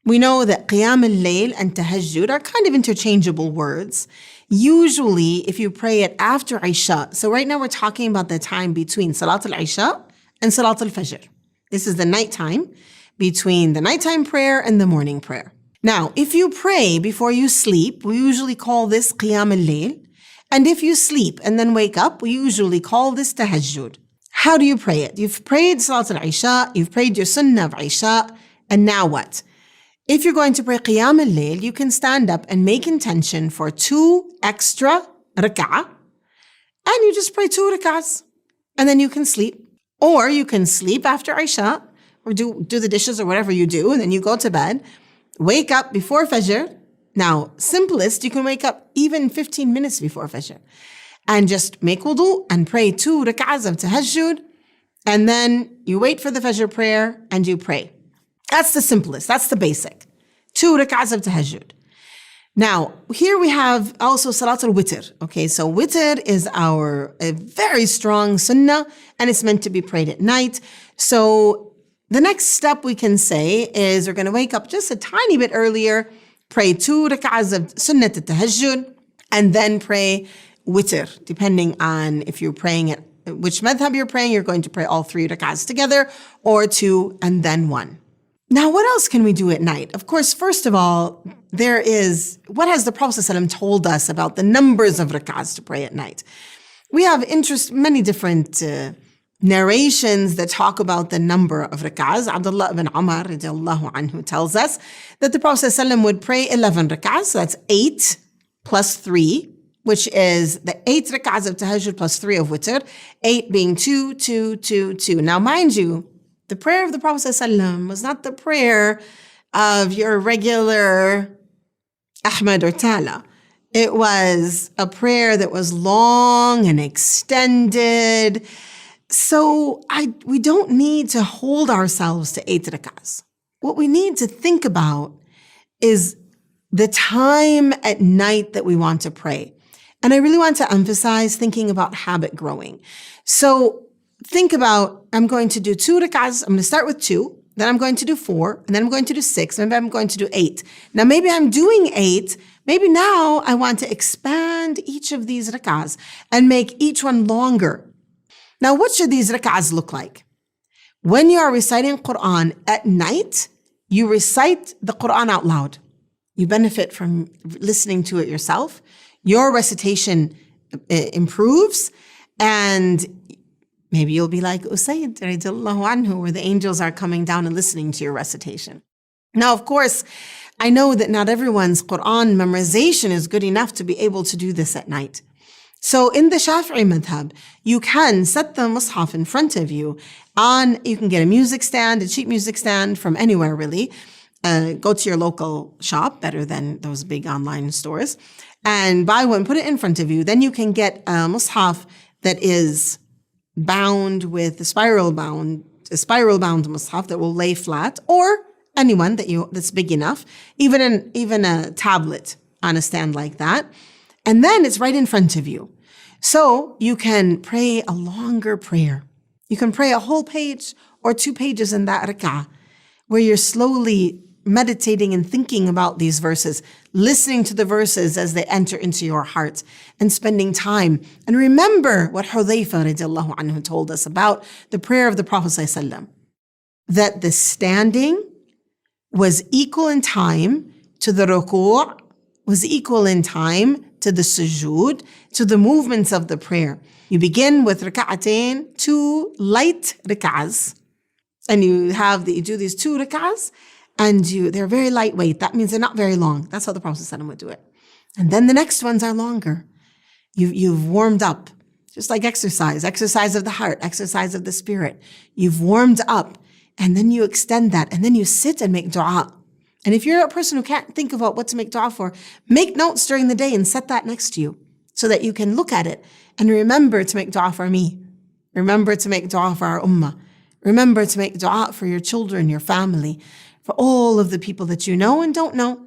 We know that Qiyam al-Layl and Tahajjud are kind of interchangeable words. Usually, if you pray it after Isha, so right now we're talking about the time between Salat al-Isha and Salat al-Fajr. This is the nighttime, between the nighttime prayer and the morning prayer. Now, if you pray before you sleep, we usually call this Qiyam al-Layl. And if you sleep and then wake up, we usually call this Tahajjud. How do you pray it? You've prayed Salat al-Isha, you've prayed your Sunnah of Isha, and now what? If you're going to pray Qiyam al-Layl, you can stand up and make intention for 2 extra rak'ah, and you just pray 2 rak'ahs, and then you can sleep. Or you can sleep after Isha, or do the dishes or whatever you do, and then you go to bed, wake up before Fajr. Now, simplest, you can wake up even 15 minutes before Fajr, and just make wudu and pray 2 rak'ahs of Tahajjud, and then you wait for the Fajr prayer and you pray. That's the simplest. That's the basic. 2 rak'ahs of Tahajjud. Now, here we have also Salat al-Witr. Okay, so Witr is a very strong sunnah, and it's meant to be prayed at night. So the next step we can say is we're going to wake up just a tiny bit earlier, pray 2 rak'ahs of Sunnat al-Tahajjud, and then pray Witr, depending on if you're praying at which madhab you're praying. You're going to pray all 3 rak'ahs together, or 2 and then 1. Now, what else can we do at night? Of course, first of all, what has the Prophet ﷺ told us about the numbers of rak'ahs to pray at night? We have many different narrations that talk about the number of rak'ahs. Abdullah ibn Umar radiallahu anhu tells us that the Prophet ﷺ would pray 11 rak'ahs, so that's 8 plus 3, which is the 8 rak'ahs of Tahajjud plus 3 of Witr, 8 being 2, 2, 2, 2. Now, mind you, the prayer of the Prophet ﷺ was not the prayer of your regular Ahmad or Tala. It was a prayer that was long and extended. So we don't need to hold ourselves to 8 rak'ahs. What we need to think about is the time at night that we want to pray. And I really want to emphasize thinking about habit growing. So think about, I'm going to do 2 rak'ahs. I'm going to start with 2, then I'm going to do 4, and then I'm going to do 6, and then I'm going to do 8. Now, maybe I'm doing 8. Maybe now I want to expand each of these rak'ahs and make each one longer. Now, what should these rak'ahs look like? When you are reciting Quran at night, you recite the Quran out loud. You benefit from listening to it yourself. Your recitation improves, and maybe you'll be like Usayd radiallahu anhu, where the angels are coming down and listening to your recitation. Now, of course, I know that not everyone's Quran memorization is good enough to be able to do this at night. So in the Shafi'i madhab, you can set the mushaf in front of you you can get a music stand, a cheap music stand from anywhere really. Go to your local shop, better than those big online stores, and buy one, put it in front of you. Then you can get a mushaf that is bound with a spiral bound mushaf that will lay flat, or anyone that's big enough, even a tablet on a stand like that. And then it's right in front of you. So you can pray a longer prayer. You can pray a whole page or 2 pages in that rak'ah, where you're slowly meditating and thinking about these verses, listening to the verses as they enter into your heart, and spending time. And remember what Hudhayfa radiallahu anhu told us about the prayer of the Prophet ﷺ, that the standing was equal in time to the ruku', was equal in time to the sujood, to the movements of the prayer. You begin with rak'atain, 2 light rak'ahs, and you do these 2 rak'ahs, and they're very lightweight. That means they're not very long. That's how the Prophet ﷺ would do it. And then the next ones are longer. You've warmed up, just like exercise of the heart, exercise of the spirit. You've warmed up, and then you extend that, and then you sit and make dua. And if you're a person who can't think about what to make dua for, make notes during the day and set that next to you so that you can look at it and remember to make dua for me. Remember to make dua for our ummah. Remember to make dua for your children, your family, for all of the people that you know and don't know.